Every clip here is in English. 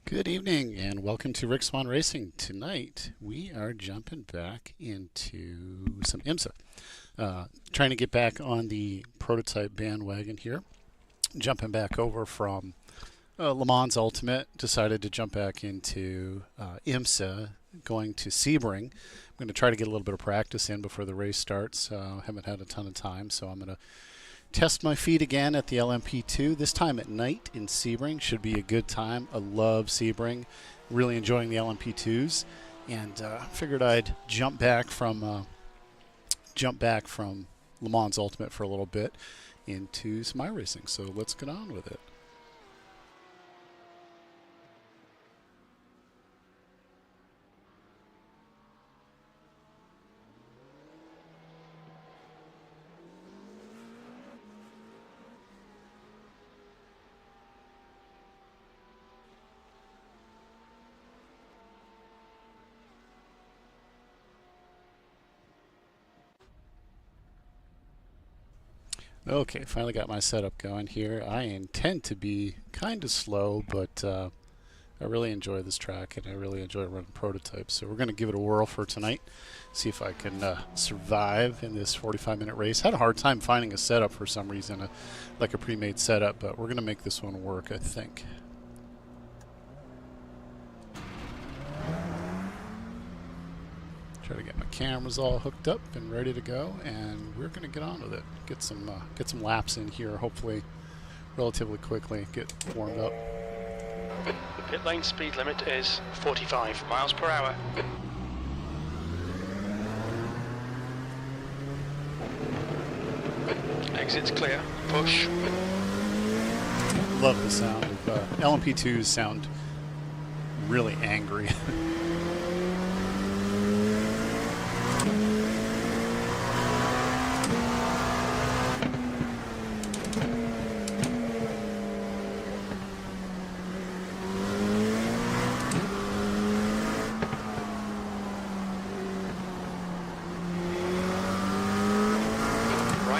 Good evening and welcome to RickSwanRacing. Tonight we are jumping back into some IMSA. Trying to get back on the prototype bandwagon here. Jumping back over from LeMans Ultimate, decided to jump back into IMSA, going to Sebring. I'm going to try to get a little bit of practice in before the race starts. Haven't had a ton of time, so I'm going to test my feet again at the LMP2, this time at night in Sebring. Should be a good time. I love Sebring. Really enjoying the LMP2s. And figured I'd jump back from LeMans Ultimate for a little bit into some iRacing. So let's get on with it. Okay, finally got my setup going here. I intend to be kind of slow, but I really enjoy this track and I really enjoy running prototypes. So we're going to give it a whirl for tonight, see if I can survive in this 45-minute race. Had a hard time finding a setup for some reason, like a pre-made setup, but we're going to make this one work, I think. Try to get my cameras all hooked up and ready to go, and we're going to get on with it. Get some laps in here, hopefully relatively quickly. Get warmed up. The pit lane speed limit is 45 miles per hour. Exit's clear. Push. Love the sound of LMP2s. Sound really angry.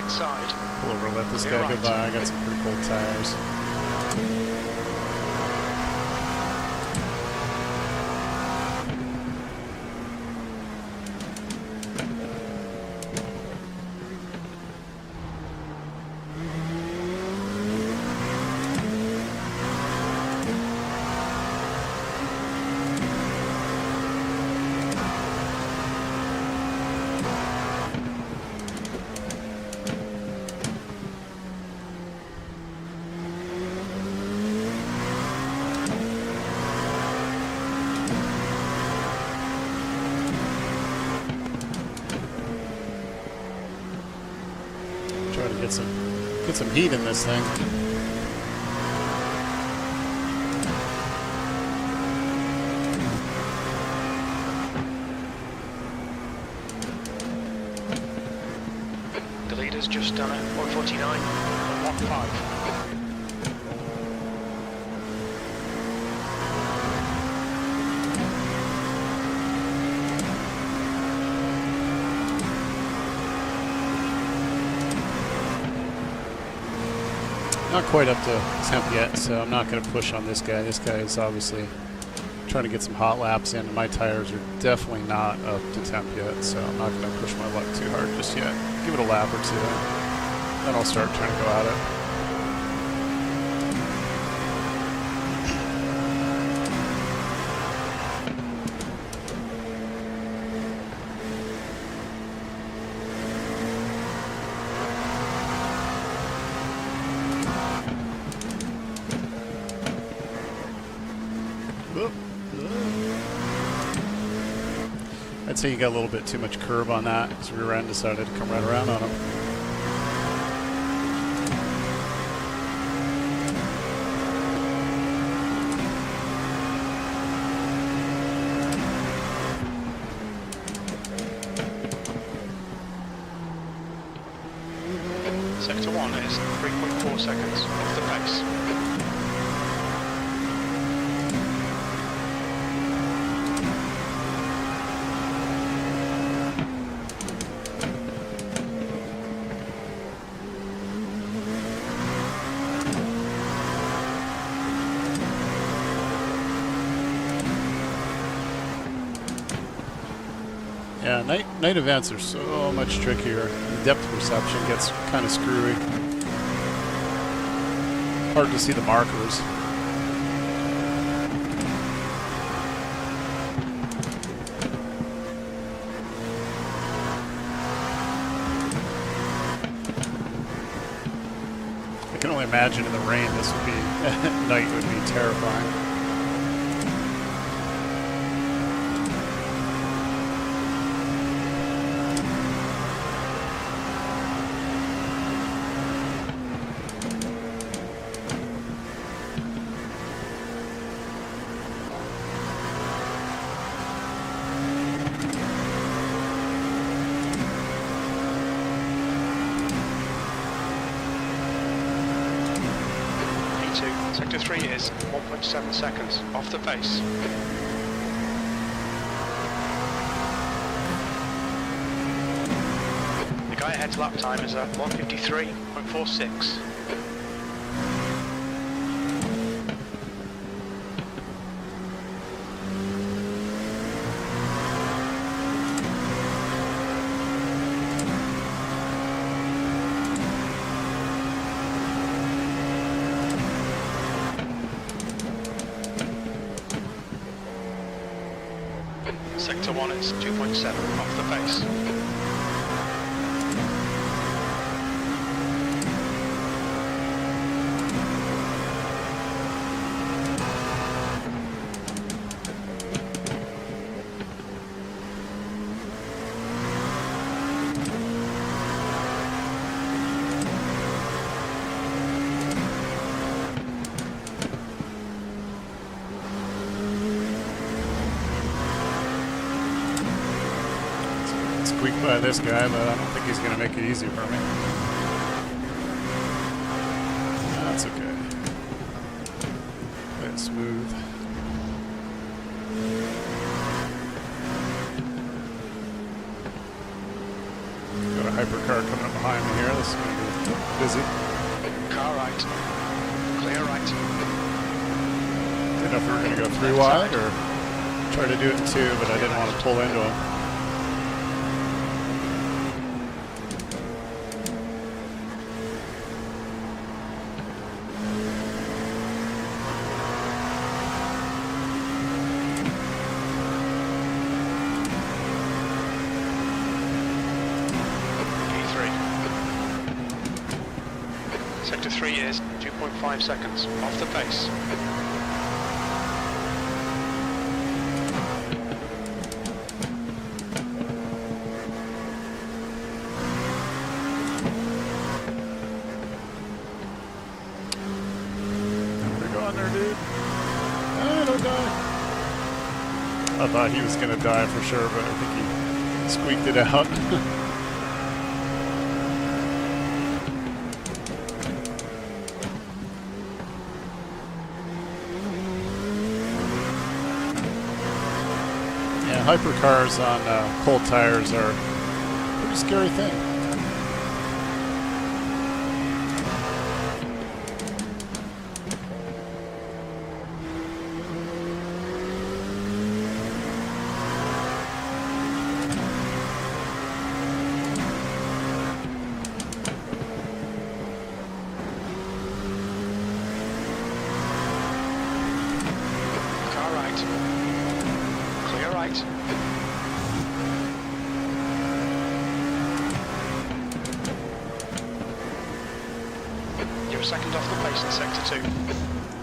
Side. Pull over, let this guy go by. I got some pretty cold tires. Try to get some heat in this thing. The leader's just done it. 149, 115. Not quite up to temp yet, so I'm not going to push on this guy. This guy is obviously trying to get some hot laps in. My tires are definitely not up to temp yet, so I'm not going to push my luck too hard just yet. Give it a lap or two, then I'll start trying to go at it. I'd say you got a little bit too much curve on that. His rear end decided to come right around on him. Sector 1 is 3.4 seconds off the pace. Yeah, night events are so much trickier. The depth perception gets kind of screwy. Hard to see the markers. I can only imagine in the rain this would be, night would be terrifying. Sector 3 is 1.7 seconds off the pace. The guy ahead's lap time is at 1:53.46. Sector 1 is 2.7 off the pace. Squeak by this guy, but I don't think he's going to make it easy for me. That's okay. Play it smooth. Got a hypercar coming up behind me here. This is going to be busy. Car right. Clear right. Didn't know if we were going to go 3 wide or try to do it in 2, but I didn't want to pull into him. Sector 3 is 2.5 seconds off the pace. Where you going there, dude? Oh, don't die. I thought he was going to die for sure, but I think he squeaked it out. Hypercars on cold tires are a pretty scary thing. Car right. Clear right. You're a second off the pace in Sector 2.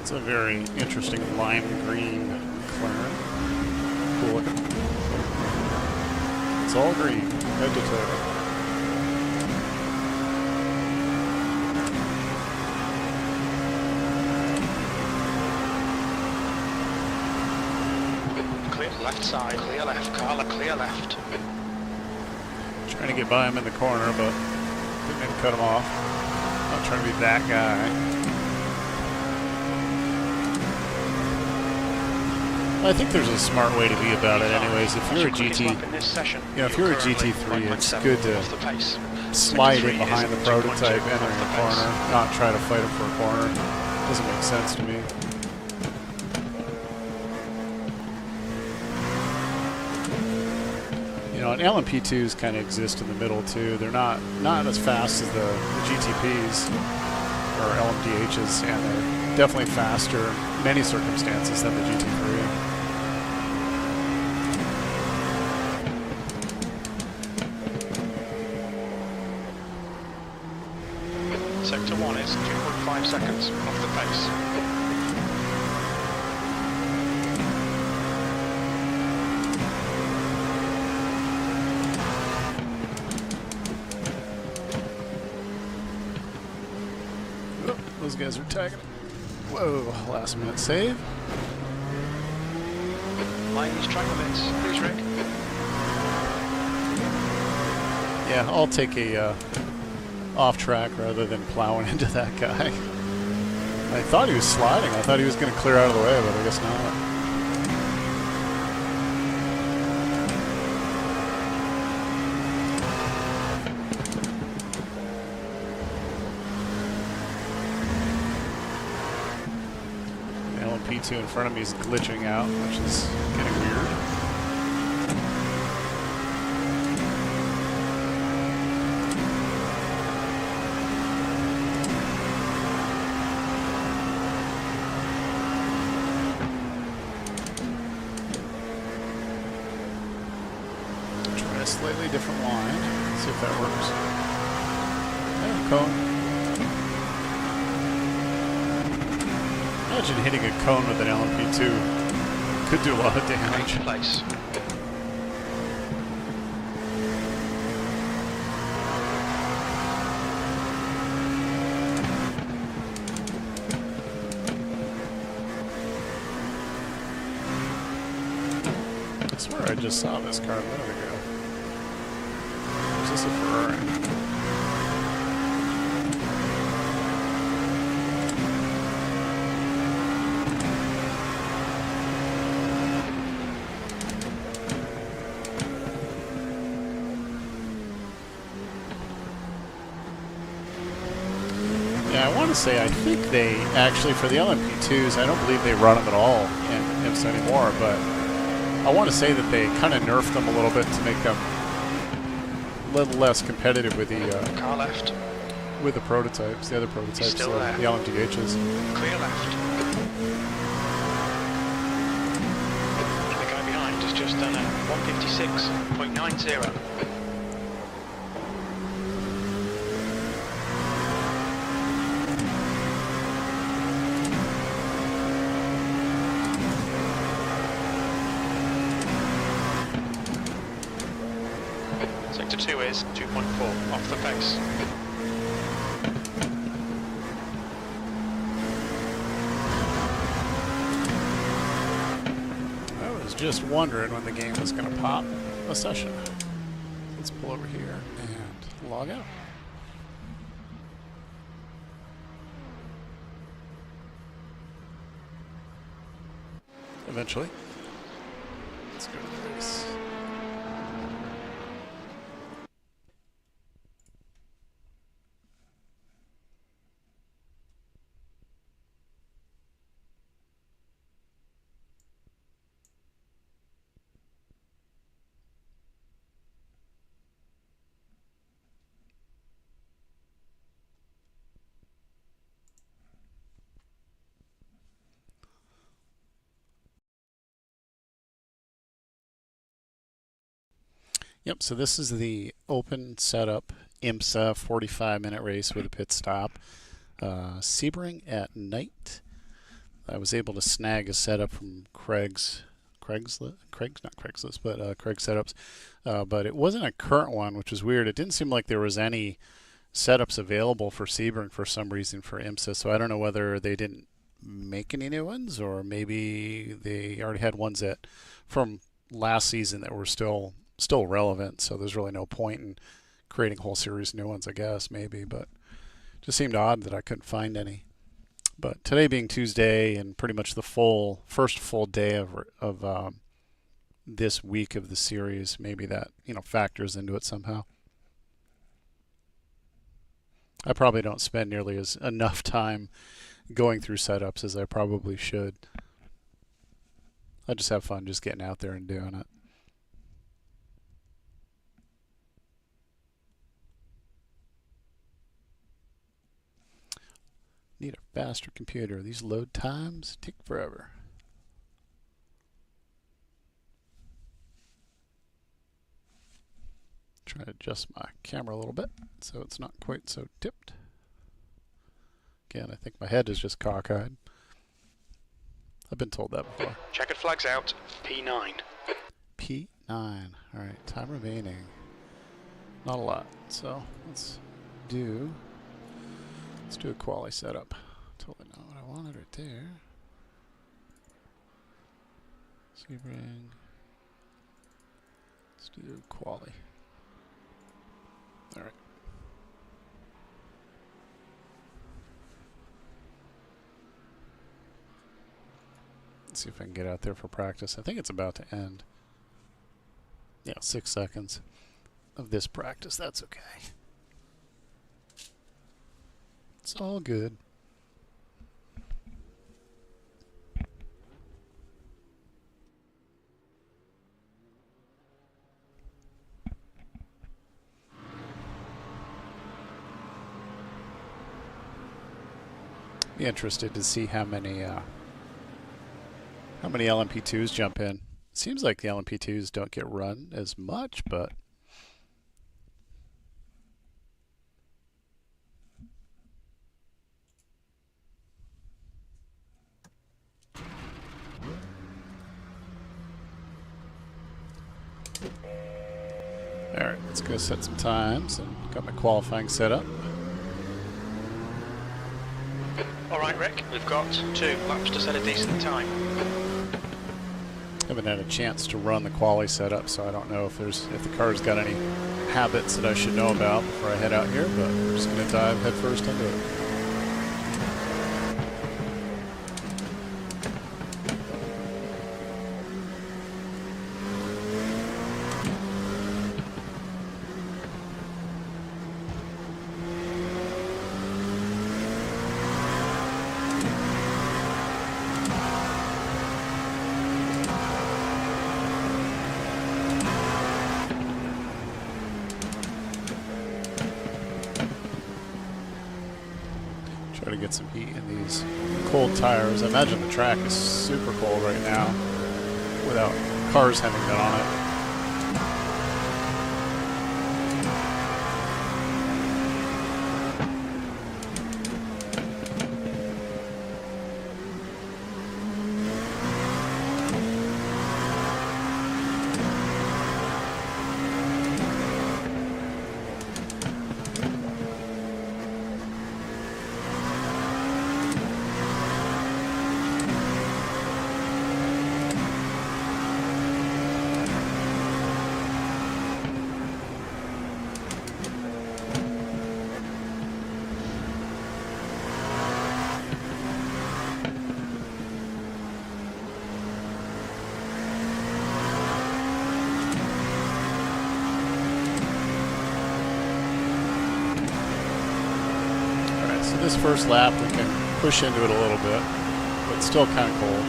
It's a very interesting lime green McLaren. Cool looking. It's all green, head to toe. Clear left side, clear left, car clear left. Trying to get by him in the corner, but didn't mean to cut him off. Not trying to be that guy. I think there's a smart way to be about it anyways. If you're a GT, if you're a GT3, it's good to slide in behind the prototype, entering the corner, not try to fight him for a corner. Doesn't make sense to me. know, and LMP2s kind of exist in the middle too. They're not as fast as the GTPs or LMDHs, and they're definitely faster in many circumstances than the GT3. Sector 1 is 2.5 seconds off the pace. Oh, those guys are tagging it. Whoa, last minute save. Mind these track limits, please, Rick. Yeah, I'll take a off track rather than plowing into that guy. I thought he was sliding. I thought he was going to clear out of the way, but I guess not. LMP2 in front of me is glitching out, which is getting weird. Slightly different line. Let's see if that works. Yeah, cone. Imagine hitting a cone with an LMP2. Could do a lot of damage. Place. I swear I just saw this car a minute ago. Is this a Ferrari? Yeah, I want to say I think they actually, for the LMP2s, I don't believe they run them at all in IMSA anymore, but I want to say that they kind of nerfed them a little bit to make them a little less competitive with the car left. With the prototypes, the other prototypes, Still the there. LMDHs. Clear left. The guy behind has just done a 156.90. Sector 2 is 2.4 off the pace. I was just wondering when the game was going to pop a session. Let's pull over here and log out. Eventually. Let's go to the race. Yep, so this is the open setup IMSA 45-minute race with a pit stop. Sebring at night. I was able to snag a setup from Craig's not Craigslist, but Craig Setups. But it wasn't a current one, which was weird. It didn't seem like there was any setups available for Sebring for some reason for IMSA, so I don't know whether they didn't make any new ones or maybe they already had ones that from last season that were still relevant, so there's really no point in creating a whole series of new ones, I guess, maybe, but it just seemed odd that I couldn't find any. But today being Tuesday and pretty much the first full day of this week of the series, maybe that, factors into it somehow. I probably don't spend nearly enough time going through setups as I probably should. I just have fun just getting out there and doing it. Need a faster computer. These load times take forever. Try to adjust my camera a little bit so it's not quite so tipped. Again, I think my head is just cockeyed. I've been told that before. Checkered flags out. P9. P9. Alright, time remaining. Not a lot. So let's do a quali setup. Totally not what I wanted right there. Sebring. Let's do quali. Alright. Let's see if I can get out there for practice. I think it's about to end. Yeah, 6 seconds of this practice. That's okay. It's all good. Be interested to see how many LMP2s jump in. Seems like the LMP2s don't get run as much, but alright, let's go set some times and got my qualifying set up. Alright, Rick, we've got 2 laps to set a decent time. Haven't had a chance to run the quali setup, so I don't know if the car's got any habits that I should know about before I head out here, but we're just going to dive headfirst into it. Try to get some heat in these cold tires. I imagine the track is super cold right now without cars having been on it. This first lap we can push into it a little bit, but it's still kind of cold.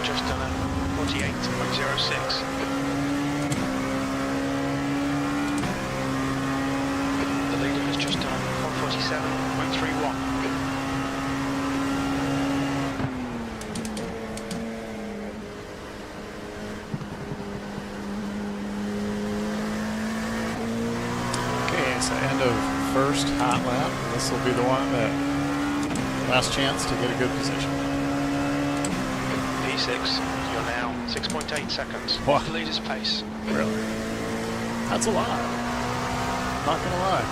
just done a 48.06. The leader has just done 147.31. Okay, so end of first hot lap. This will be the one that last chance to get a good position. P6, you're now 6.8 seconds Wow. off the leader's pace. Really? That's a lot. Not gonna lie.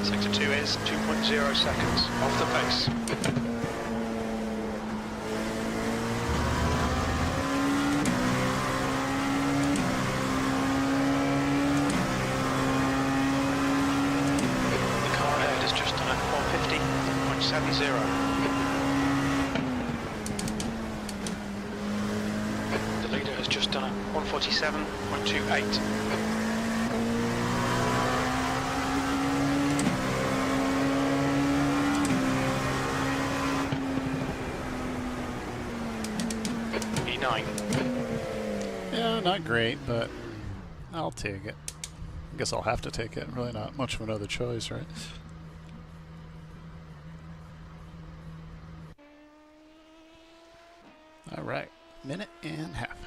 Sector 2 is 2.0 seconds off the pace. The car ahead has just done a 150.70. The leader has just done a 147.28. Yeah, not great, but I'll take it. I guess I'll have to take it. Really not much of another choice, right? All right, minute and a half.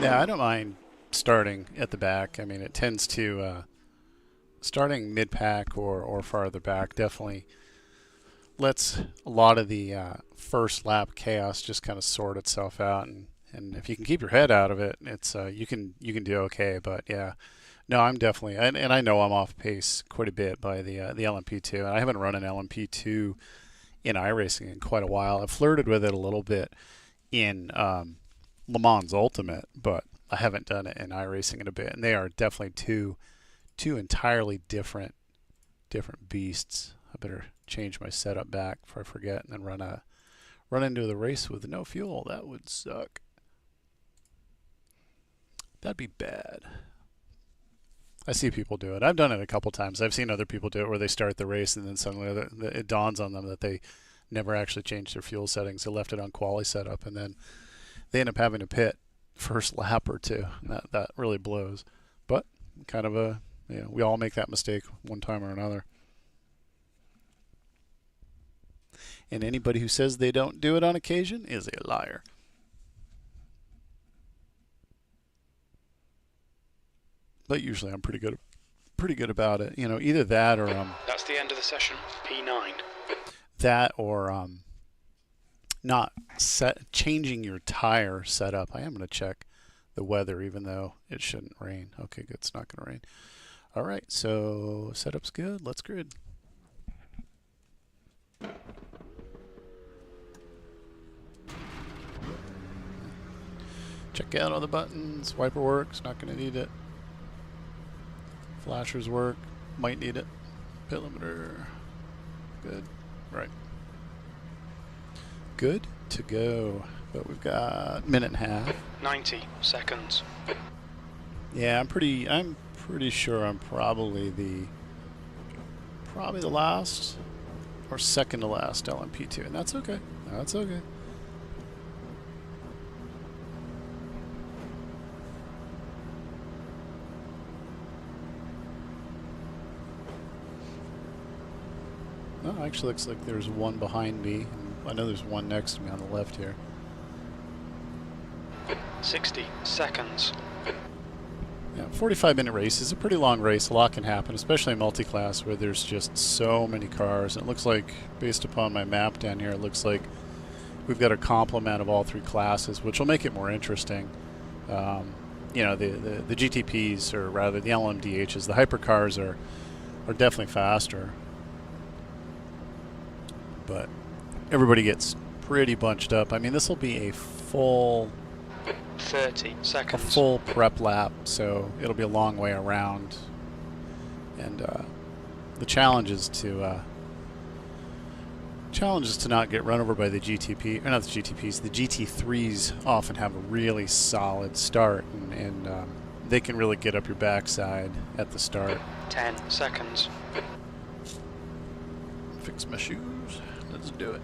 Yeah, I don't mind starting at the back. I mean, it tends to starting mid-pack or farther back definitely lets a lot of the first lap chaos just kind of sort itself out, and if you can keep your head out of it, it's you can do okay. But yeah, no, I'm definitely, and I know I'm off pace quite a bit by the LMP2, and I haven't run an LMP2 in iRacing in quite a while. I've flirted with it a little bit in LeMans Ultimate, but I haven't done it in iRacing in a bit, and they are definitely two entirely different beasts. I better change my setup back before I forget and then run into the race with no fuel. That would suck. That'd be bad. I see people do it. I've done it a couple times. I've seen other people do it where they start the race and then suddenly it dawns on them that they never actually changed their fuel settings. They left it on quali setup and then they end up having to pit first lap or two. That really blows. But kind of a, you know, we all make that mistake one time or another. And anybody who says they don't do it on occasion is a liar. But usually I'm pretty good about it. You know, either that or That's the end of the session. P9. That or not changing your tire setup. I am going to check the weather even though it shouldn't rain. Okay, good. It's not going to rain. All right, so setup's good. Let's grid. Check out all the buttons. Wiper works, not going to need it. Flashers work, might need it. Pit limiter, good, right. Good to go, but we've got a minute and a half. 90 seconds. Yeah, I'm pretty sure I'm probably the last or second to last LMP2, and that's okay. That's okay. Oh, actually looks like there's one behind me. I know there's one next to me on the left here. 60 seconds. Yeah, 45-minute race is a pretty long race. A lot can happen, especially in multi-class where there's just so many cars. And it looks like, based upon my map down here, it looks like we've got a complement of all three classes, which will make it more interesting. You know, the GTPs, or rather the LMDHs, the hypercars are definitely faster. But everybody gets pretty bunched up. I mean, this will be a full 30 seconds. A full prep lap, so it'll be a long way around. And the challenge is to not get run over by the GTP, or not the GTPs. The GT3s often have a really solid start, and they can really get up your backside at the start. 10 seconds. Fix my shoes. Let's do it.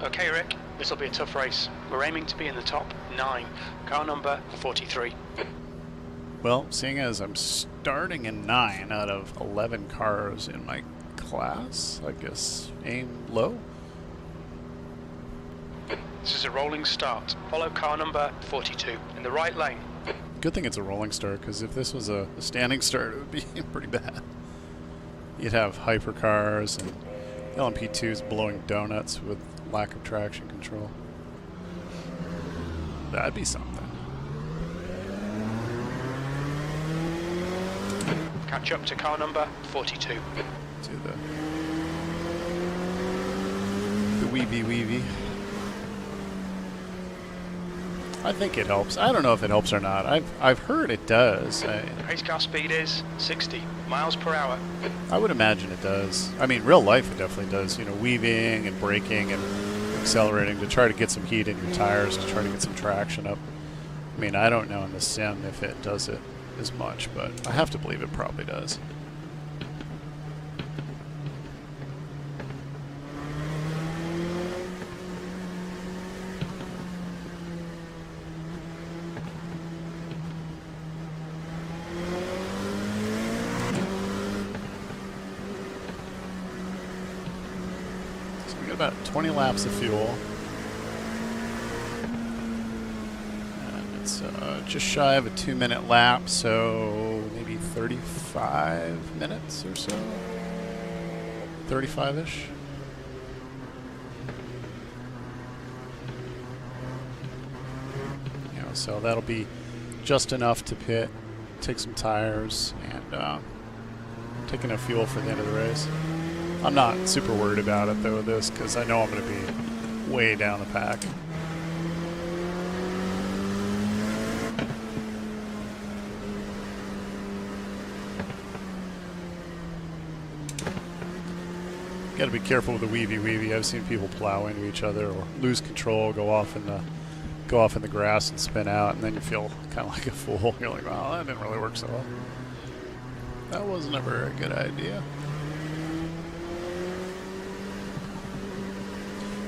Okay, Rick, this will be a tough race. We're aiming to be in the top 9. Car number 43. Well, seeing as I'm starting in 9 out of 11 cars in my class, I guess aim low. This is a rolling start. Follow car number 42 in the right lane. Good thing it's a rolling start, because if this was a standing start, it would be pretty bad. You'd have hypercars and LMP2s blowing donuts with lack of traction control. That'd be something. Catch up to car number 42. To the weavy. I think it helps. I don't know if it helps or not. I've heard it does. Race car speed is 60 miles per hour. I would imagine it does. I mean, real life it definitely does. You know, weaving and braking and accelerating to try to get some heat in your tires, to try to get some traction up. I mean, I don't know in the sim if it does it as much, but I have to believe it probably does. About 20 laps of fuel, and it's just shy of a 2-minute lap, so maybe 35 minutes or so, 35-ish. You know, so that'll be just enough to pit, take some tires, and take enough fuel for the end of the race. I'm not super worried about it though, this, because I know I'm going to be way down the pack. Got to be careful with the weavy. I've seen people plow into each other or lose control, go off in the grass and spin out, and then you feel kind of like a fool. You're like, well, that didn't really work so well. That wasn't a very good idea.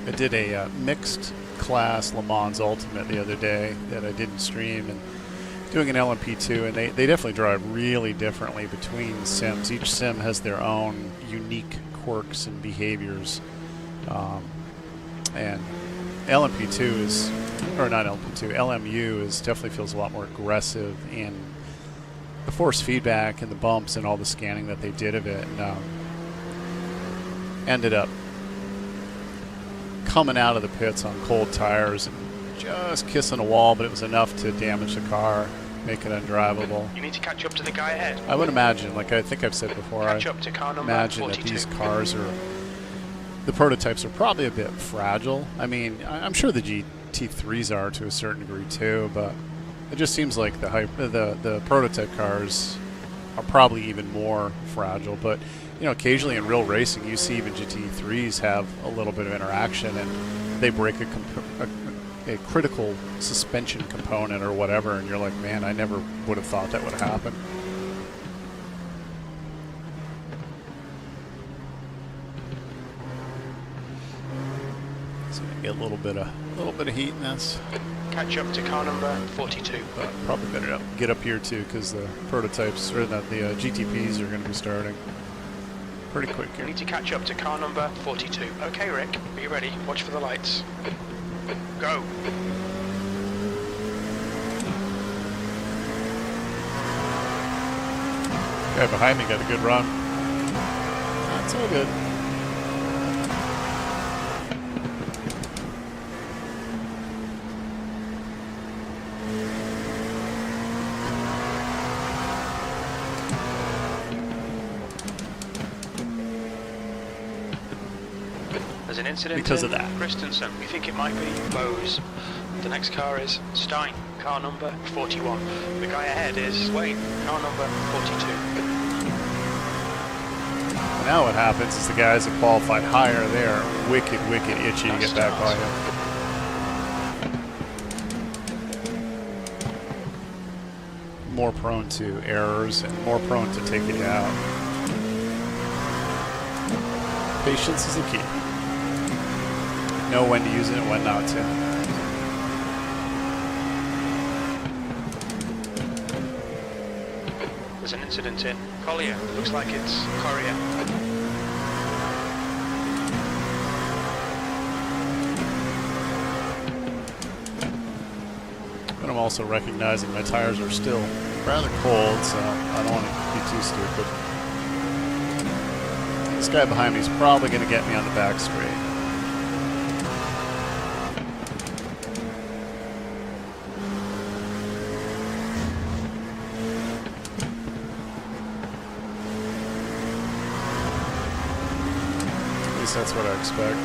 I did a mixed class LeMans Ultimate the other day that I didn't stream, and doing an LMP2, and they definitely drive really differently between sims. Each sim has their own unique quirks and behaviors, and LMP2 is, or not LMP2, LMU is definitely feels a lot more aggressive in the force feedback and the bumps and all the scanning that they did of it, and ended up coming out of the pits on cold tires and just kissing a wall, but it was enough to damage the car, make it undrivable. You need to catch up to the guy ahead. I would imagine, like I think I've said before, catch up to car number imagine 42. that these cars are, the prototypes are probably a bit fragile. I mean, I'm sure the GT3s are to a certain degree too, but it just seems like the prototype cars are probably even more fragile. But you know, occasionally in real racing, you see even GT3s have a little bit of interaction, and they break a critical suspension component or whatever, and you're like, man, I never would have thought that would have happened. So you get a little bit of heat in this. Catch up to car number 42. But probably better get up here too, because the prototypes, or the GTPs, are going to be starting pretty quick We here. need to catch up to car number 42. Okay, Rick, are you ready? Watch for the lights. Go. Guy behind me got a good run. That's all good. There's an incident Because in of that. Christensen. We think it might be Bose. The next car is Stein, car number 41. The guy ahead is Wayne, car number 42. Now what happens is the guys that qualified higher there are wicked itchy to get back by him. More prone to errors and more prone to taking it out. Patience is the key. Know when to use it and when not to. There's an incident in Collier. Looks like it's Courier. But I'm also recognizing my tires are still rather cold, so I don't want to be too stupid. This guy behind me is probably going to get me on the back straight. At least that's what I expect.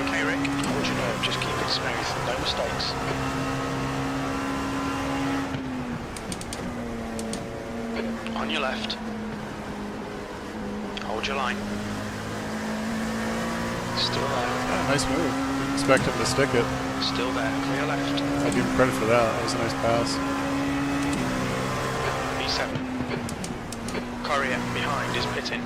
Okay, Rick, hold your nerve, just keep it smooth, no mistakes. On your left. Hold your line. Still there. Yeah, nice move. Didn't expect him to stick it. Still there, clear left. I give him credit for that. That was a nice pass. B7. Courier behind is pitting.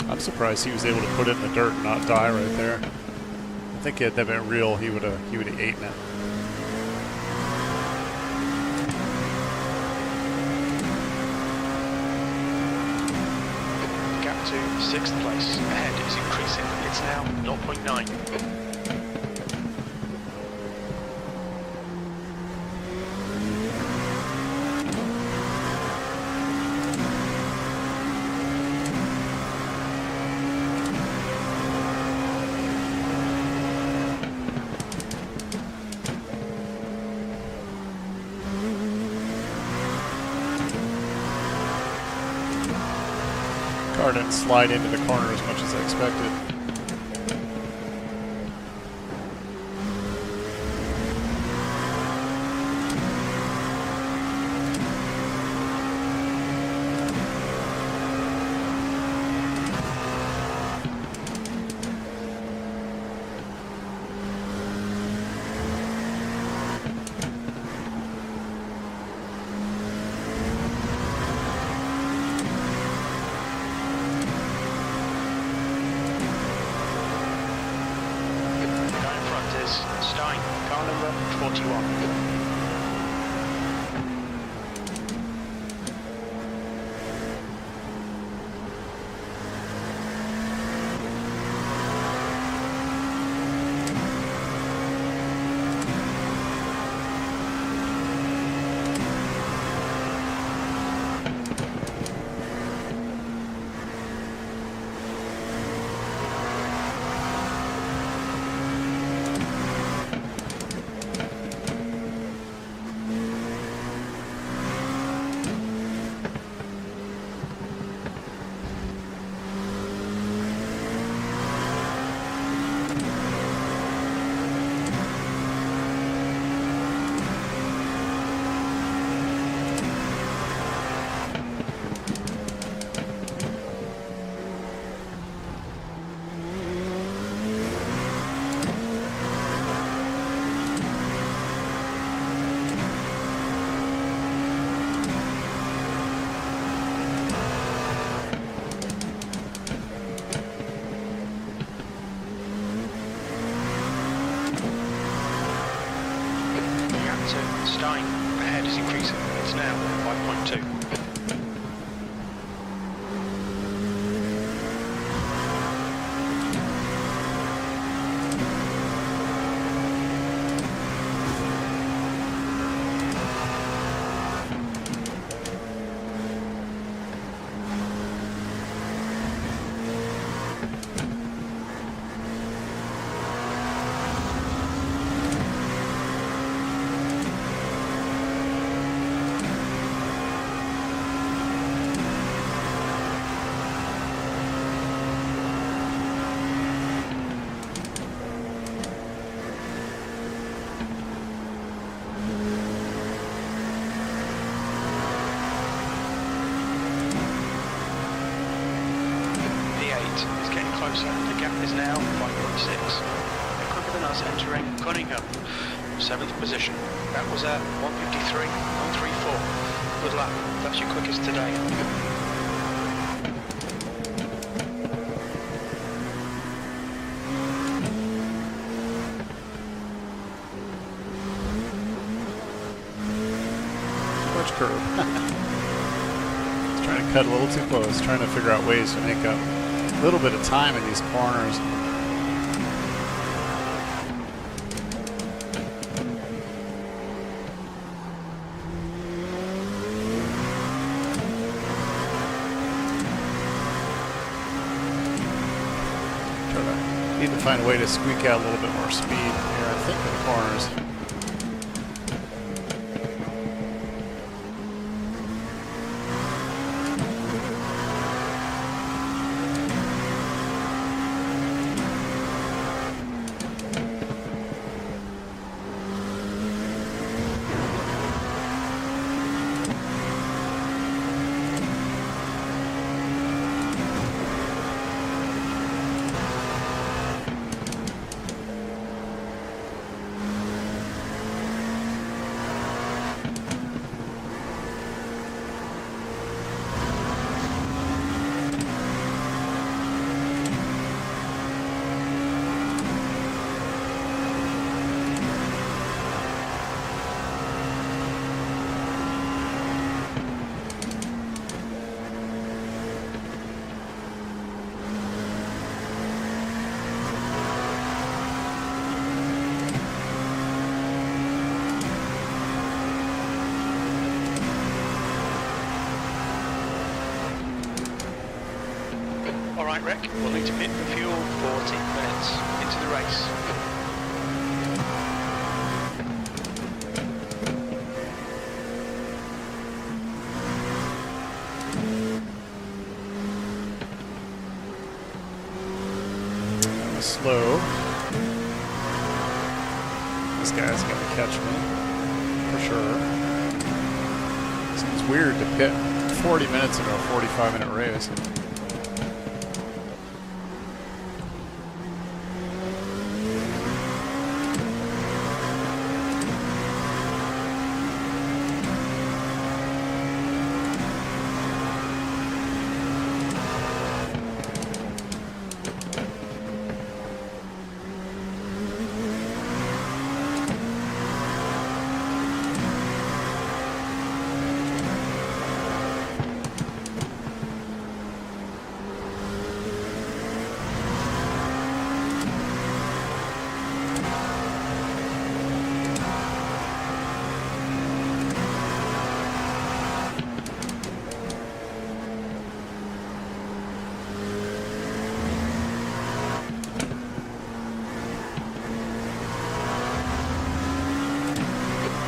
I'm surprised he was able to put it in the dirt and not die right there. I think had that been real, he would have eaten it. Gap to 6th place. Ahead is increasing. It's now 0.9. Car didn't slide into the corner as much as I expected. Stein, car number 41. 5.2. Stein ahead is increasing. It's now 5.2. The gap is now 5.6. They're quicker than us entering Cunningham, 7th position. That was at 1:53, 1:34. Good luck, that's your quickest today. Much curve. It's trying to cut a little too close, trying to figure out ways to make up a little bit of time in these corners. Need to find a way to squeak out a little bit more speed here, I think, in the corners. Alright Rick, we'll need to pit for fuel 40 minutes into the race. Slow. This guy's gonna catch me, for sure. Seems weird to pit 40 minutes into a 45-minute race.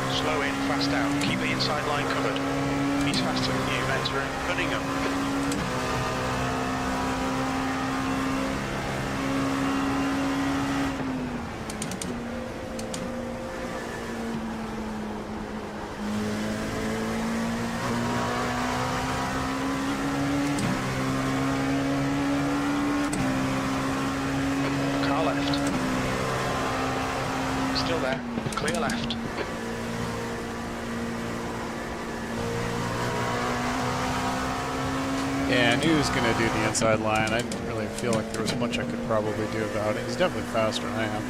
Slow in, fast out, keep the inside line covered. He's faster than you, entering Cunningham. Car left. Still there, clear left. Yeah, I knew he was going to do the inside line. I didn't really feel like there was much I could probably do about it. He's definitely faster than I am.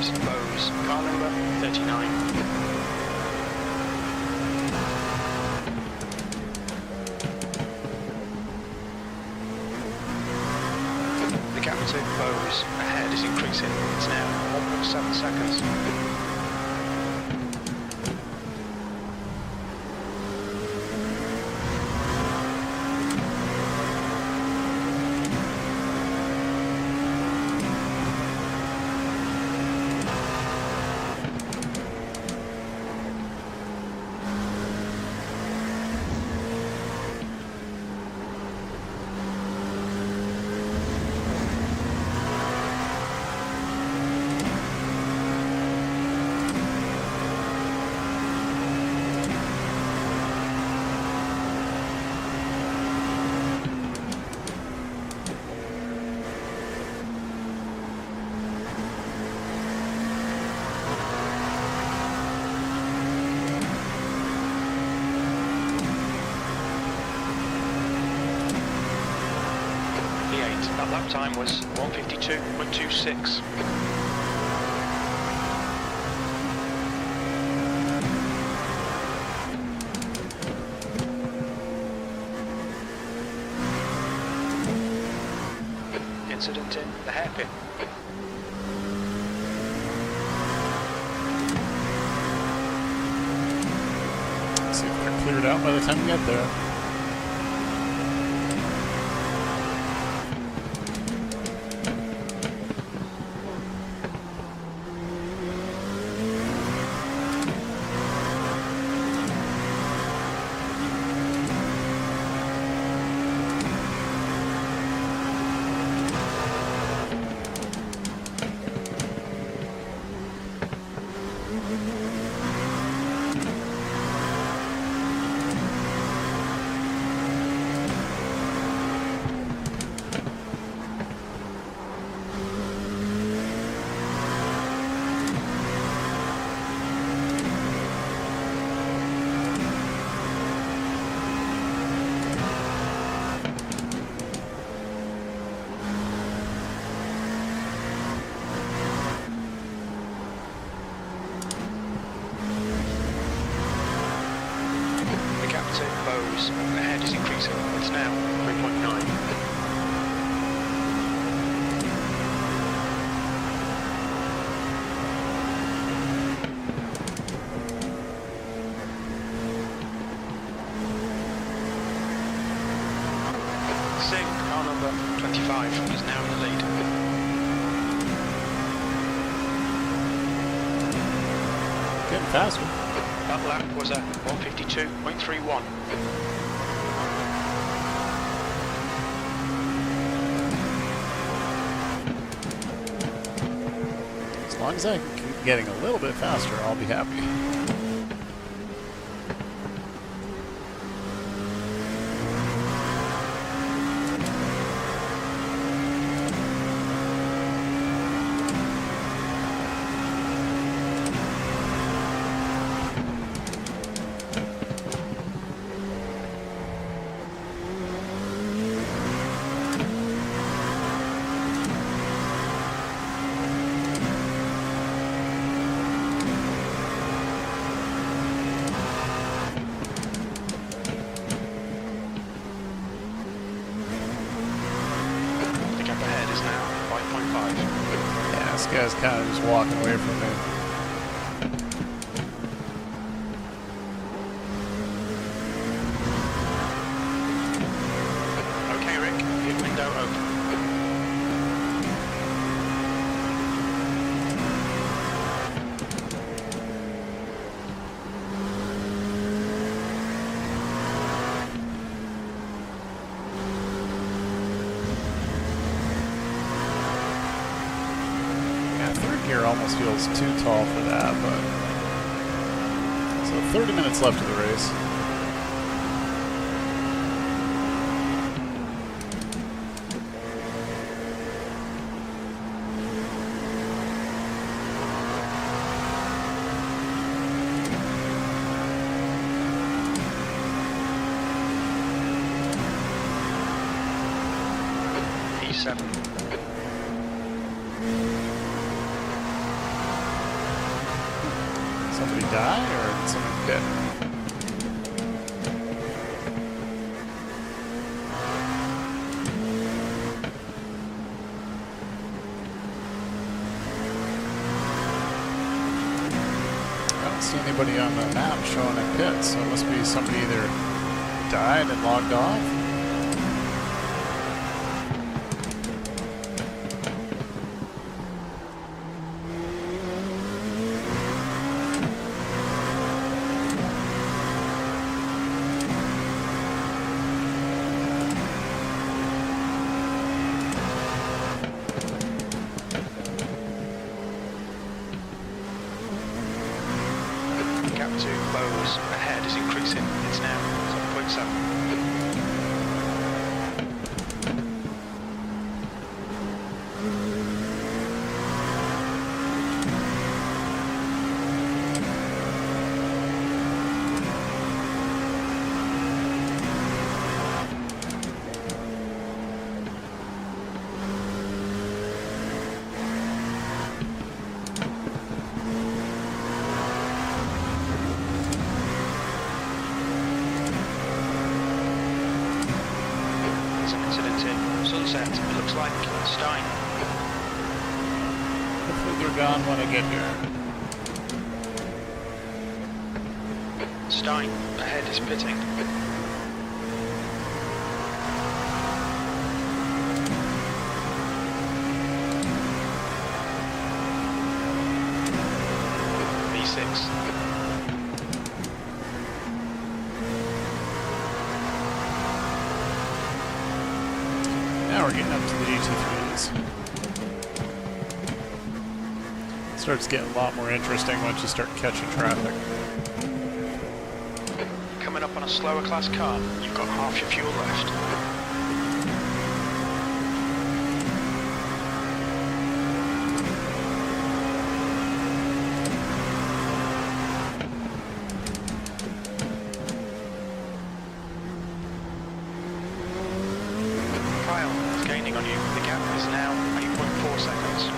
is Bose, car number 39. The gap to Bose ahead is increasing. It's now 1.7 seconds. That lap time was 1:52.26. Incident in the hairpin. Let's see if they're cleared out by the time we get there. Bose ahead is increasing. It's now 3.9. Singh, car number 25, is now in the lead. Getting faster. That lap was at 1:52.31. As long as I can keep getting a little bit faster, I'll be happy. Yeah, this guy's kind of just walking away from me. Okay, Rick, hit window open. Gear almost feels too tall for that, but so 30 minutes left of the race. E7. Somebody die or did somebody dead? I don't see anybody on the map showing a pit, so it must be somebody either died and logged off. Gap to Bose ahead is increasing. It's now 7.7. Sunset, it looks like Stein. Hopefully they're gone when I get here. Stein, ahead is pitting. V6. Now we're getting up to the GT3s. Starts getting a lot more interesting once you start catching traffic. Coming up on a slower class car, you've got half your fuel left. On you. The gap is now 8.4 seconds.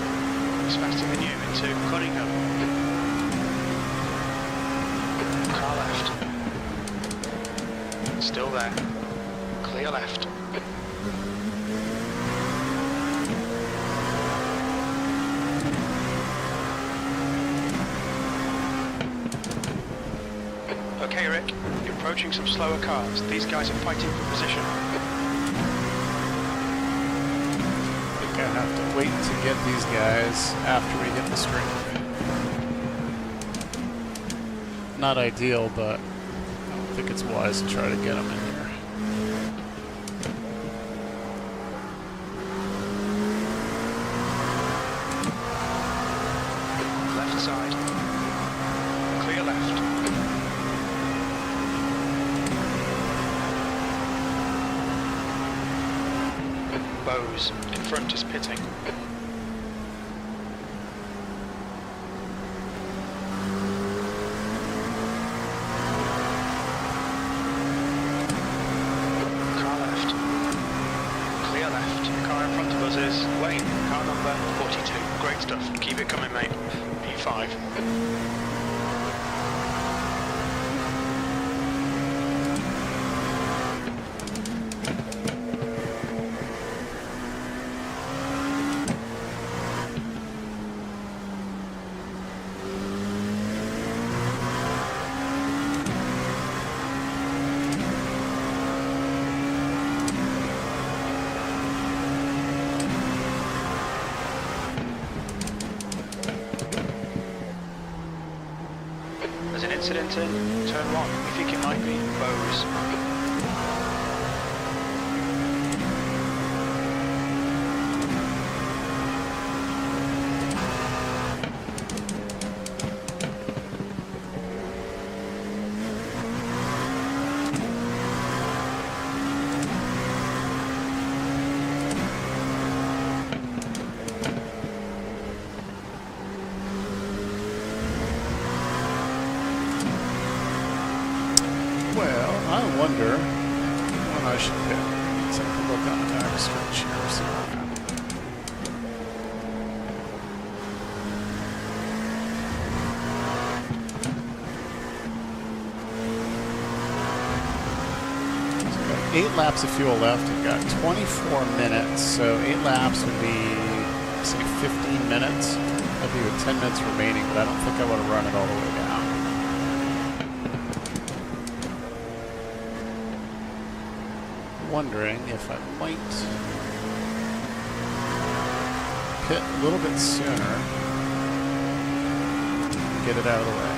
It's faster than you into Cunningham. Car left. Still there. Clear left. Okay, Rick. You're approaching some slower cars. These guys are fighting for position. I have to wait to get these guys after we hit the straight. Not ideal, but I don't think it's wise to try to get them in here. Left side. Clear left. Bose in front is pitting. Car left. Clear left. Car in front of us is Wayne, car number 42. Great stuff. Keep it coming, mate. P5. There's an incident in turn 1. We think it might be Bose. Well, I wonder when I should pit. Let's take a look on the back stretch here. See what happens. 8 laps of fuel left. We've got 24 minutes, so 8 laps would be, say, 15 minutes. That'd be with 10 minutes remaining, but I don't think I want to run it all the way down. Wondering if I might pit a little bit sooner and get it out of the way.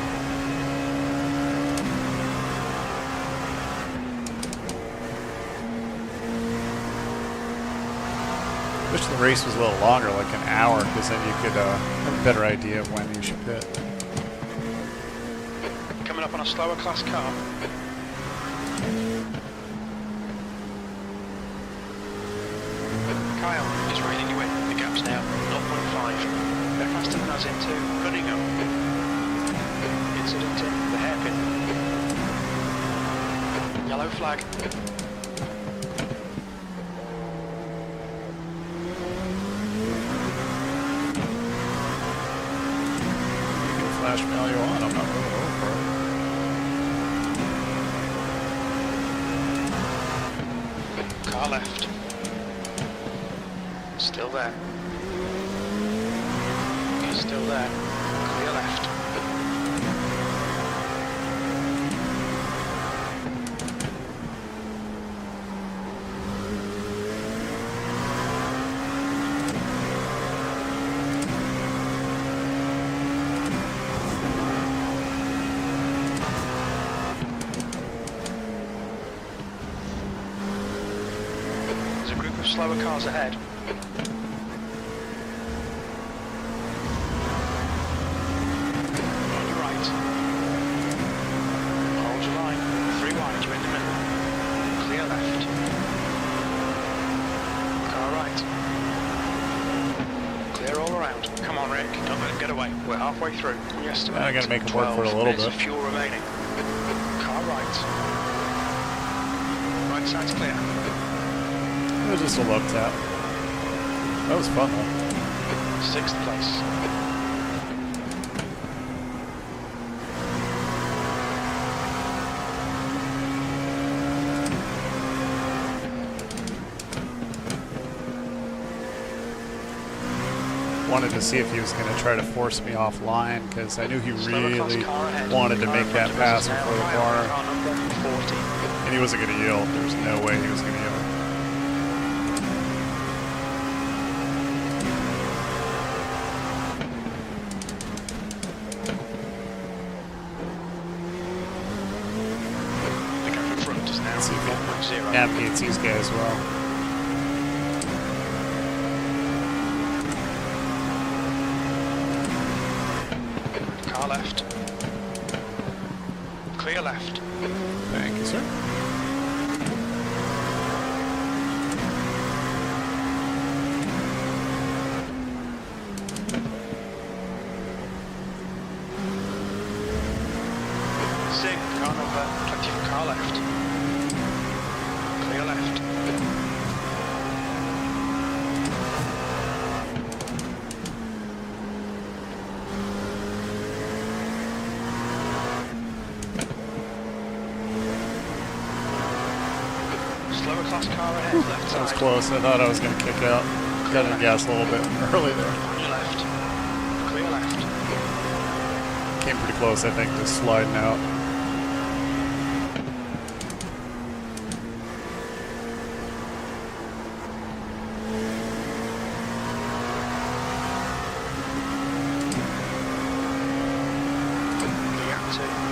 Wish the race was a little longer, like an hour, because then you could have a better idea of when you should pit. Coming up on a slower class car. Kyle is reining you in. The gap's now 0.5. They're faster than us into Cunningham. Incident in the hairpin. Yellow flag. Flash value on, I'm not really over it. Car left. Still there. He's still there. Clear left. There's a group of slower cars ahead. We're halfway through. We estimate I gotta make it work for a little bit. Fuel remaining. Car right. Right side's clear. It was just a love tap. That was fun though. 6th place. Wanted to see if he was going to try to force me offline, because I knew he really wanted to make that pass before the corner, and he wasn't going to yield. There was no way he was going to yield. The gap in front is now 1.0. Navigates these guys well. Left. Clear left. Thank you, sir. Sig, car number 20 for car left. Clear left. Slower class car ahead, left side. That was close. I thought I was going to kick out. Got in the gas a little bit early there. On your left. Clear left. Came pretty close, I think, just sliding out.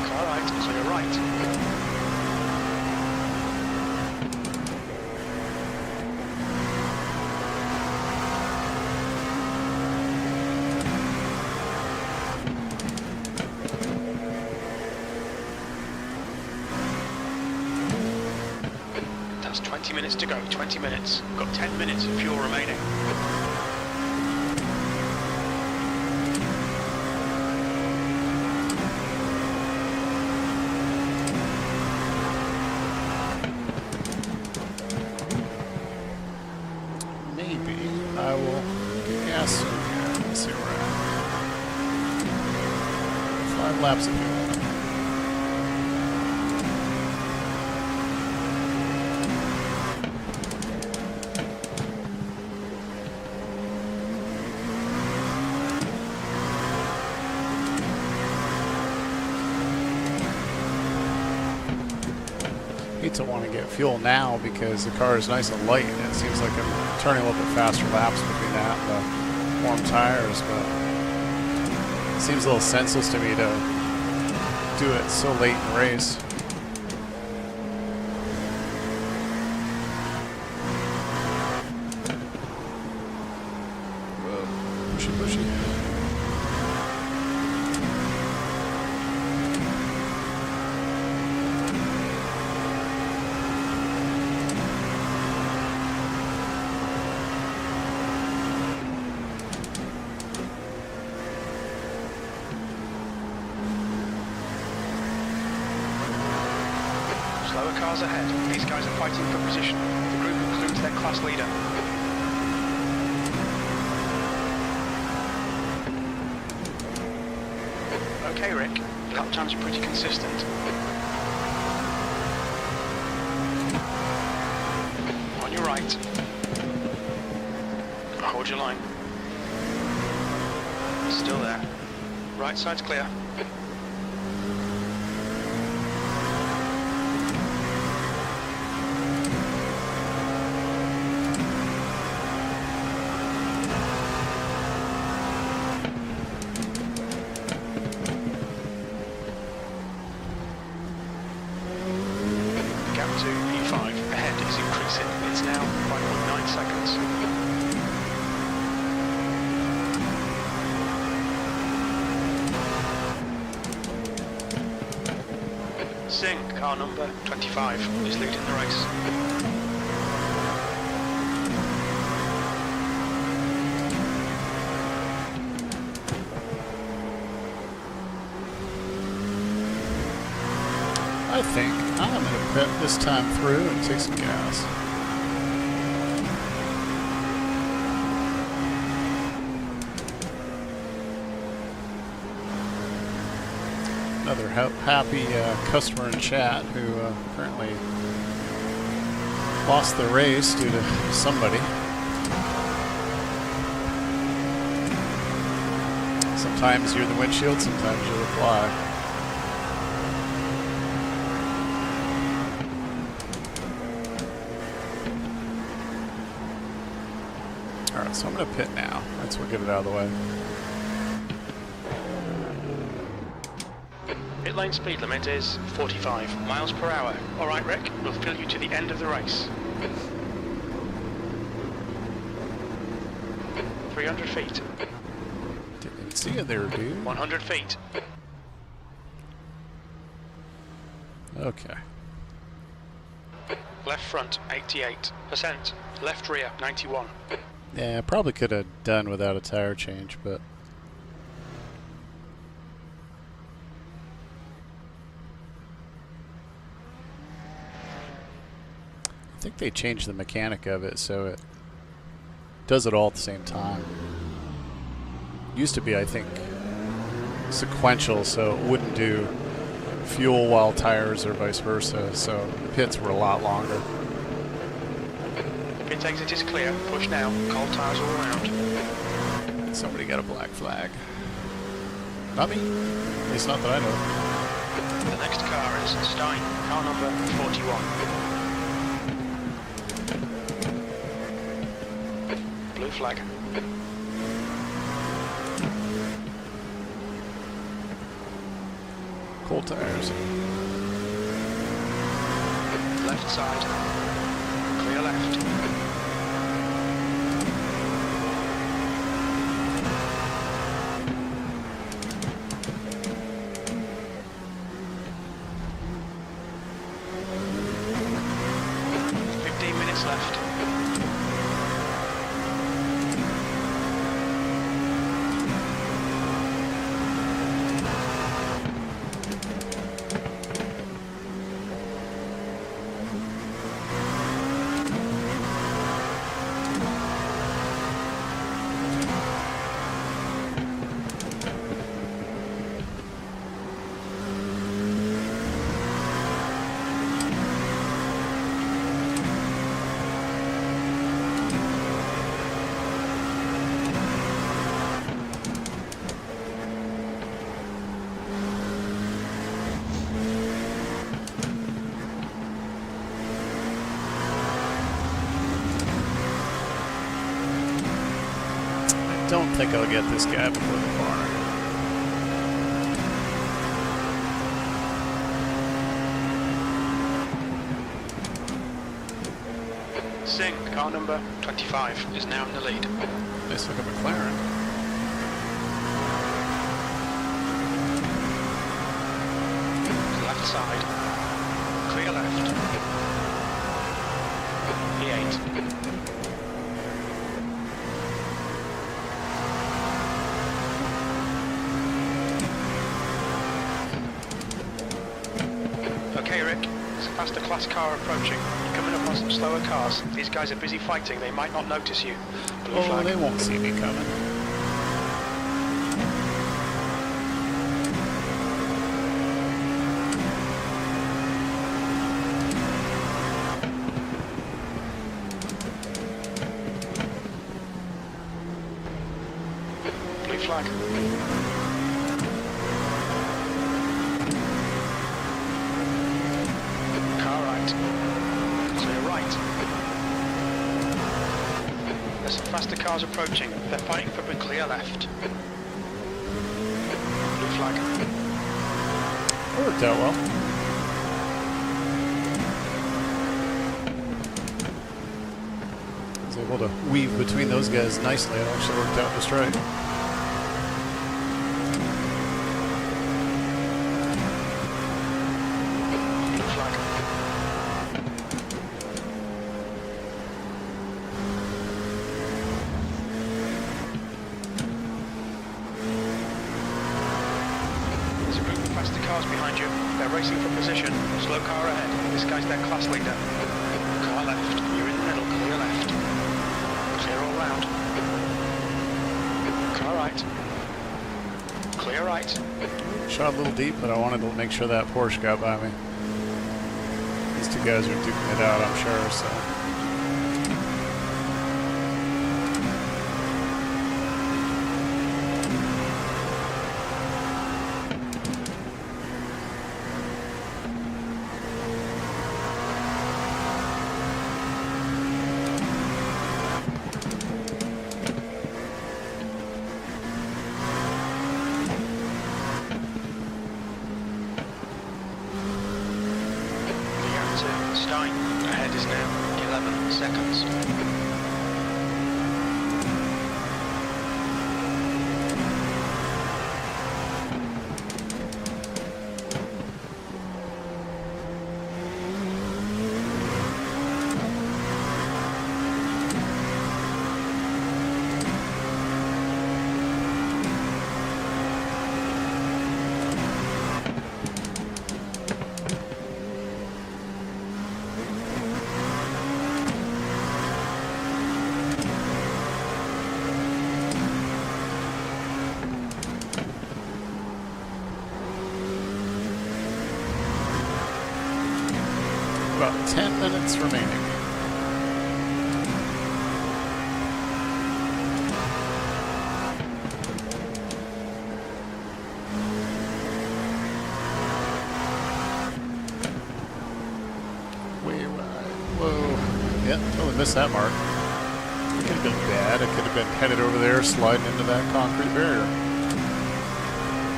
Car right, clear right. That's 20 minutes to go, 20 minutes. Got 10 minutes of fuel remaining. Maybe I will get gas soon here. Let's see where we're at. 5 laps of fuel. hate to want to get fuel now because the car is nice and light, and it seems like I'm turning a little bit faster laps between that and the warm tires, but it seems a little senseless to me to do it so late in the race. Whoa, pushy, pushy. Slower cars ahead. These guys are fighting for position. The group includes their class leader. Okay, Rick. Lap times are pretty consistent. On your right. Hold your line. Still there. Right side's clear. Gap to P5 ahead is increasing. It's now 5.9 seconds. Singh, car number 25, is leading the race. I think I'm going to pit this time through and take some gas. Another happy customer in chat who apparently lost their race due to somebody. Sometimes you're the windshield, sometimes you're the fly. Alright, so I'm going to pit now. Let's get it out of the way. Pit lane speed limit is 45 miles per hour. Alright, Rick, we'll fill you to the end of the race. 300 feet. Didn't see you there, dude. 100 feet. Okay. Left front, 88%. Left rear, 91. Yeah, I probably could have done without a tire change, but I think they changed the mechanic of it so it does it all at the same time. Used to be, I think, sequential, so it wouldn't do fuel while tires or vice versa, so the pits were a lot longer. Pit exit is clear. Push now. Cold tires all around. Somebody got a black flag. Not me. At least not that I know. The next car is Stein, car number 41. Blue flag. Cold tires. Left side. Clear left. Left. don't think I'll get this guy before the corner. Singh, car number 25, is now in the lead. Nice look at McLaren. Left side. Clear left. P8. Okay, Rick. There's a faster class car approaching. You're coming up on some slower cars. These guys are busy fighting. They might not notice you. Blue Oh, flag. they won't see me coming. Blue flag. Car right. Clear right. There's some faster cars approaching. They're fighting for the clear left. Blue flag. That worked out well. I was able to weave between those guys nicely. It actually worked out just right. Blue flag. There's a group of faster cars behind you. They're racing for position. Slow car ahead. This guy's their class leader. Car left. You're in the middle. Clear left. Clear all round. Car right. Clear right. Shot a little deep, but I wanted to make sure that Porsche got by me. These two guys are duking it out, I'm sure, so. Stein. Ahead is now 11 seconds. About 10 minutes remaining. Way right. Whoa. Yeah, totally missed that mark. It could have been bad. It could have been headed over there, sliding into that concrete barrier.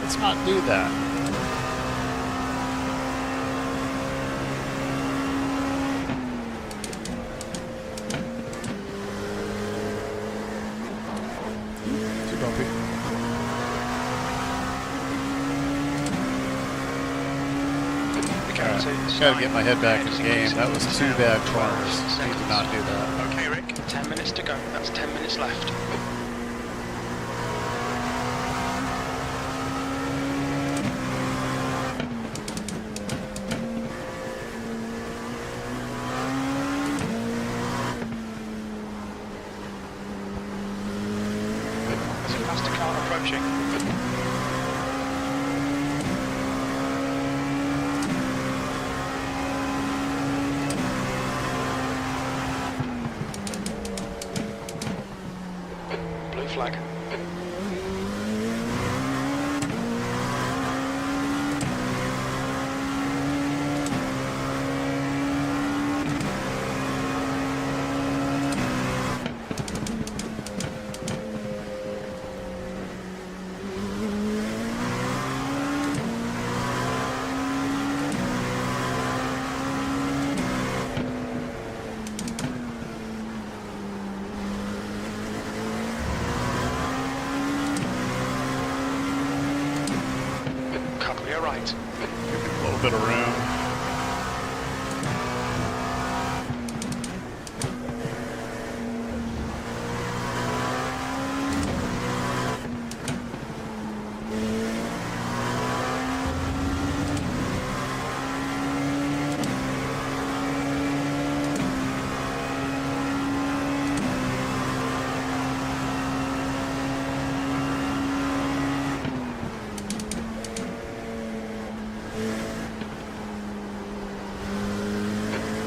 Let's not do that. Gotta get my head back in the game. That was 2 bad corners. Need to not do that. Okay, Rick. 10 minutes to go. That's 10 minutes left. There's a faster car approaching. Flag. right. Give it a little bit of room.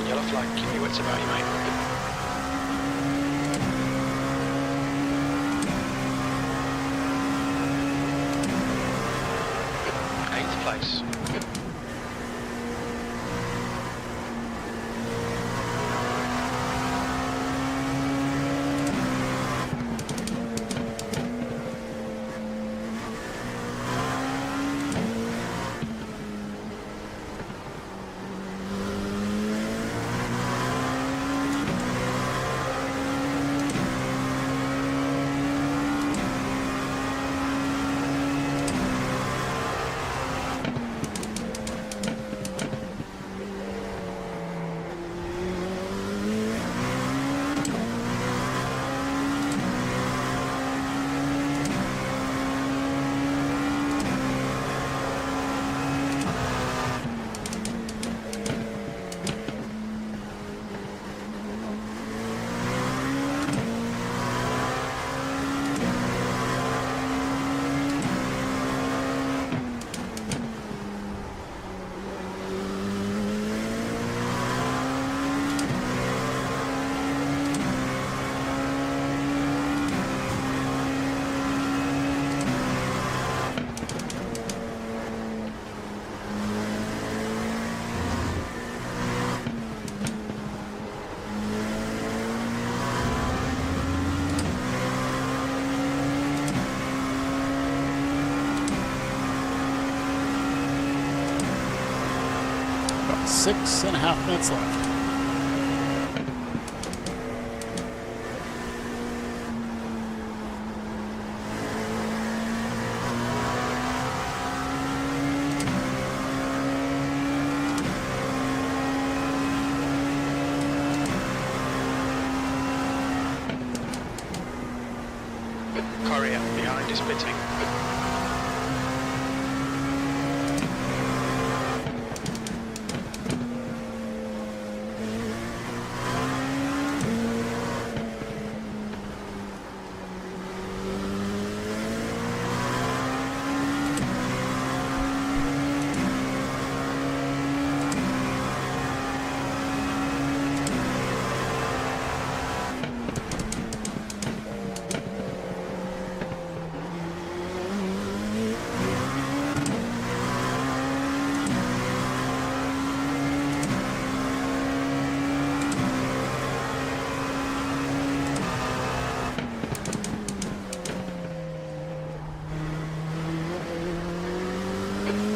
Yellow flag, keep your wits about you, mate. Eighth place. About 6.5 minutes left. Courier behind is pitting.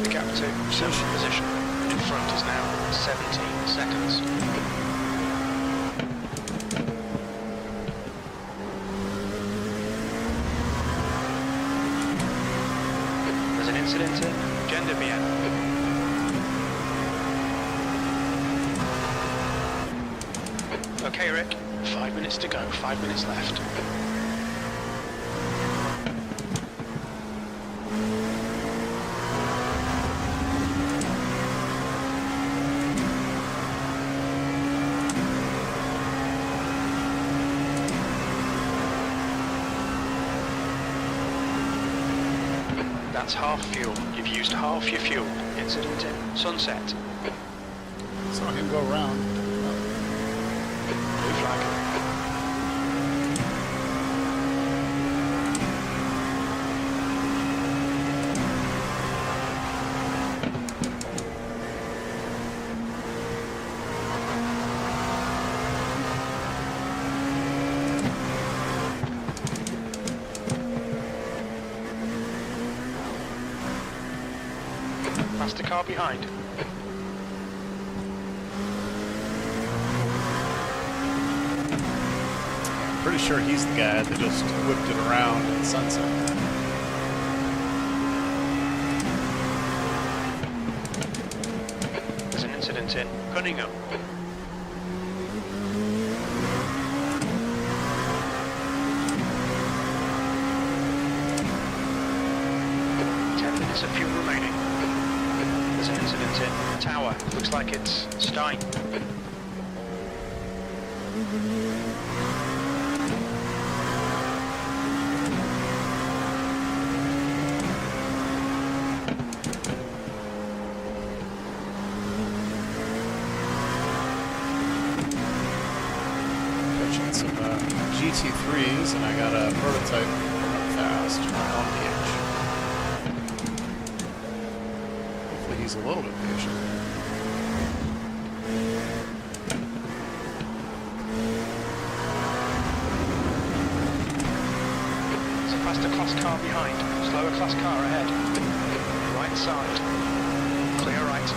The gap to 7th position in front is now 17 seconds. There's an incident in Gender Bien. Okay, Rick, 5 minutes to go, 5 minutes left. That's half fuel. You've used half your fuel. Incident in Sunset. Saw him go around. Blue flag. Past the car behind. Pretty sure he's the guy that just whipped it around in Sunset. incident in Cunningham. 10 minutes of fuel remaining. There's an incident in Tower. Looks like it's Stein. Catching some GT3s, and I got a prototype run fast on the edge. Hopefully he's a little bit patient. There's a faster class car behind. Slower class car ahead. Right side. Clear right.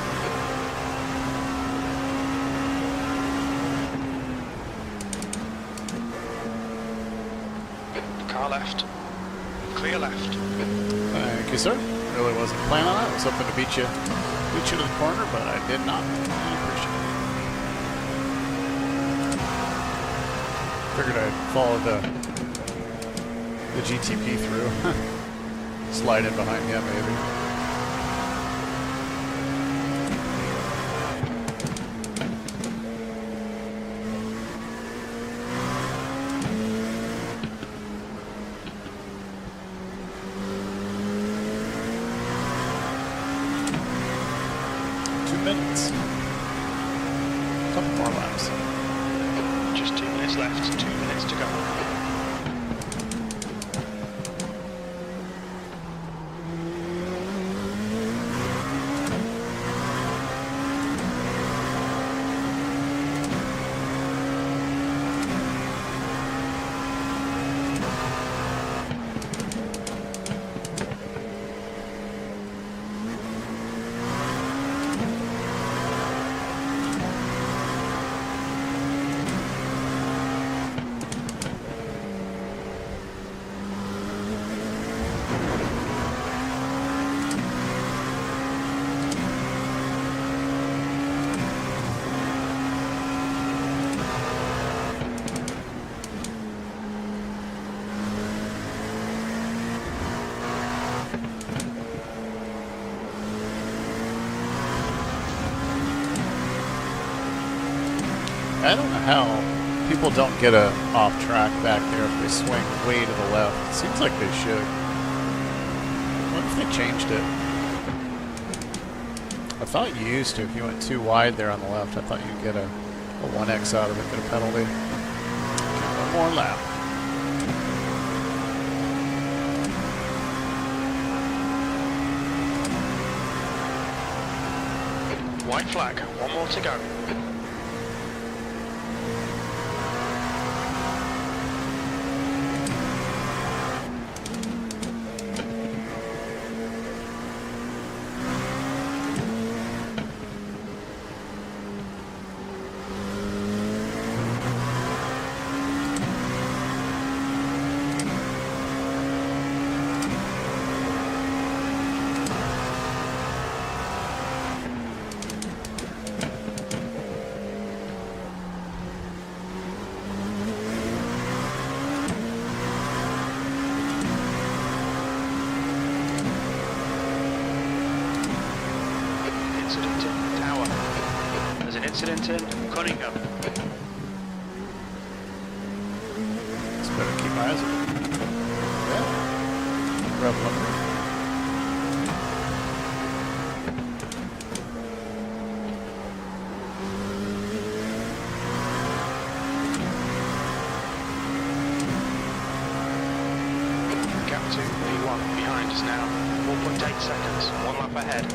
Car left. Clear left. Thank you, sir. Really wasn't planning on it. I was hoping to beat you to the corner, but I did not. I appreciate it. Figured I'd follow the GTP through. Slide in behind you, maybe. Minutes. Couple more laps. Just 2 minutes left, 2 minutes to go. I don't know how people don't get a off track back there if they swing way to the left. It seems like they should. What if they changed it? I thought you used to. If you went too wide there on the left, I thought you'd get a 1x out of it, get a penalty. One more lap. White flag, one more to go. Incident in Tower. There's an incident in Cunningham. Just better keep my eyes open. Yeah. Rev lumber. Gap to P1 behind us now. 4.8 seconds, one lap ahead.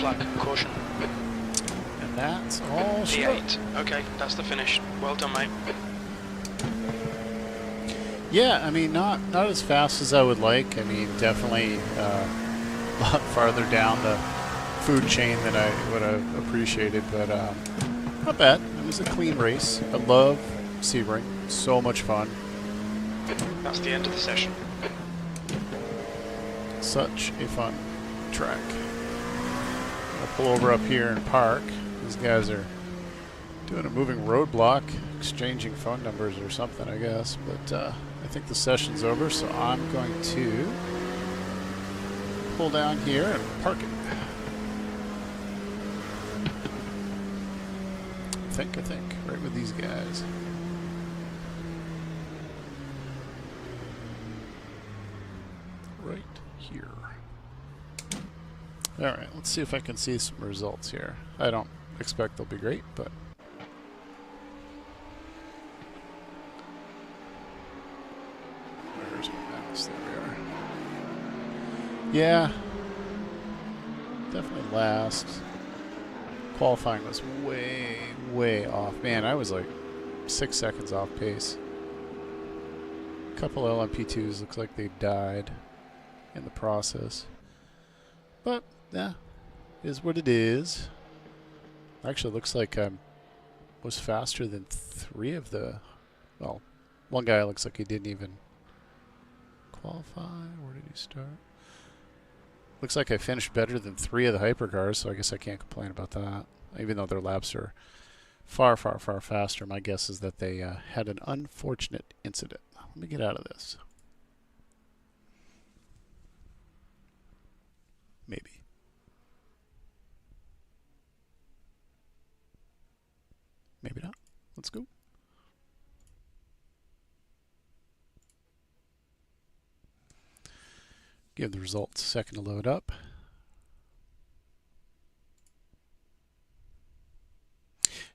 flag, caution. And that's all she wrote. P8. Okay, that's the finish. Well done, mate. Yeah, I mean, not as fast as I would like. I mean, definitely a lot farther down the food chain than I would have appreciated, but not bad. It was a clean race. I love Sebring. So much fun. That's the end of the session. Such a fun track. I'll pull over up here and park. These guys are doing a moving roadblock, exchanging phone numbers or something, I guess. But I think the session's over, so I'm going to pull down here and park it. I think, right with these guys. Right here. Alright, let's see if I can see some results here. I don't expect they'll be great, but where's my mouse? There we are. Yeah. Definitely last. Qualifying was way off. Man, I was like 6 seconds off pace. A couple LMP2s looks like they died in the process. But, yeah, is what it is. Actually, looks like I was faster than 3 of the... Well, one guy looks like he didn't even qualify. Where did he start? Looks like I finished better than 3 of the hypercars, so I guess I can't complain about that. Even though their laps are far faster, my guess is that they had an unfortunate incident. Let me get out of this. Maybe. Maybe not. Let's go. Give the results a second to load up.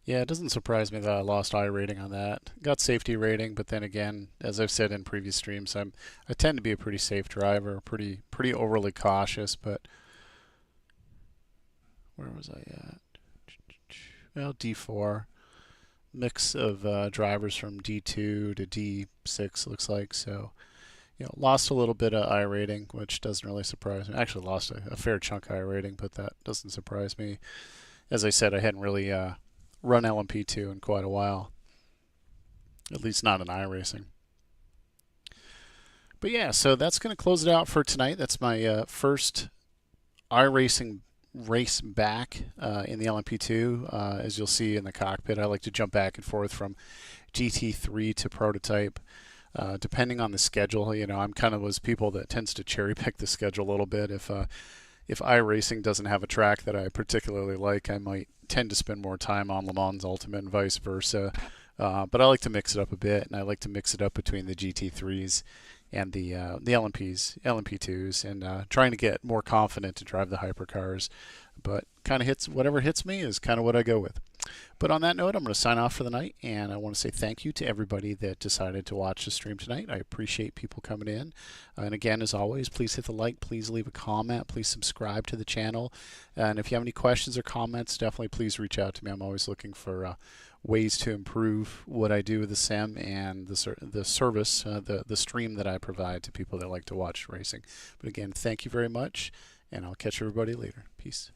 Yeah, it doesn't surprise me that I lost iRating on that. Got safety rating, but then again, as I've said in previous streams, I tend to be a pretty safe driver, pretty overly cautious, but where was I at? Well, D4. Mix of drivers from D2 to D6 looks like, so lost a little bit of iRating, which doesn't really surprise me. Actually lost a fair chunk of iRating, but that doesn't surprise me. As I said, I hadn't really run LMP2 in quite a while, at least not in iRacing. But yeah, so that's going to close it out for tonight. That's my first iRacing race back in the LMP2. As you'll see in the cockpit, I like to jump back and forth from GT3 to prototype. Depending on the schedule, I'm kind of those people that tends to cherry pick the schedule a little bit. If iRacing doesn't have a track that I particularly like, I might tend to spend more time on LeMans Ultimate and vice versa. But I like to mix it up a bit, and I like to mix it up between the GT3s and the LMP2s, and trying to get more confident to drive the hypercars. But kind of whatever hits me is kind of what I go with. But on that note, I'm going to sign off for the night, and I want to say thank you to everybody that decided to watch the stream tonight. I appreciate people coming in. And again, as always, please hit the like, please leave a comment, please subscribe to the channel. And if you have any questions or comments, definitely please reach out to me. I'm always looking for ways to improve what I do with the sim and the service, the stream that I provide to people that like to watch racing. But again, thank you very much, and I'll catch everybody later. Peace.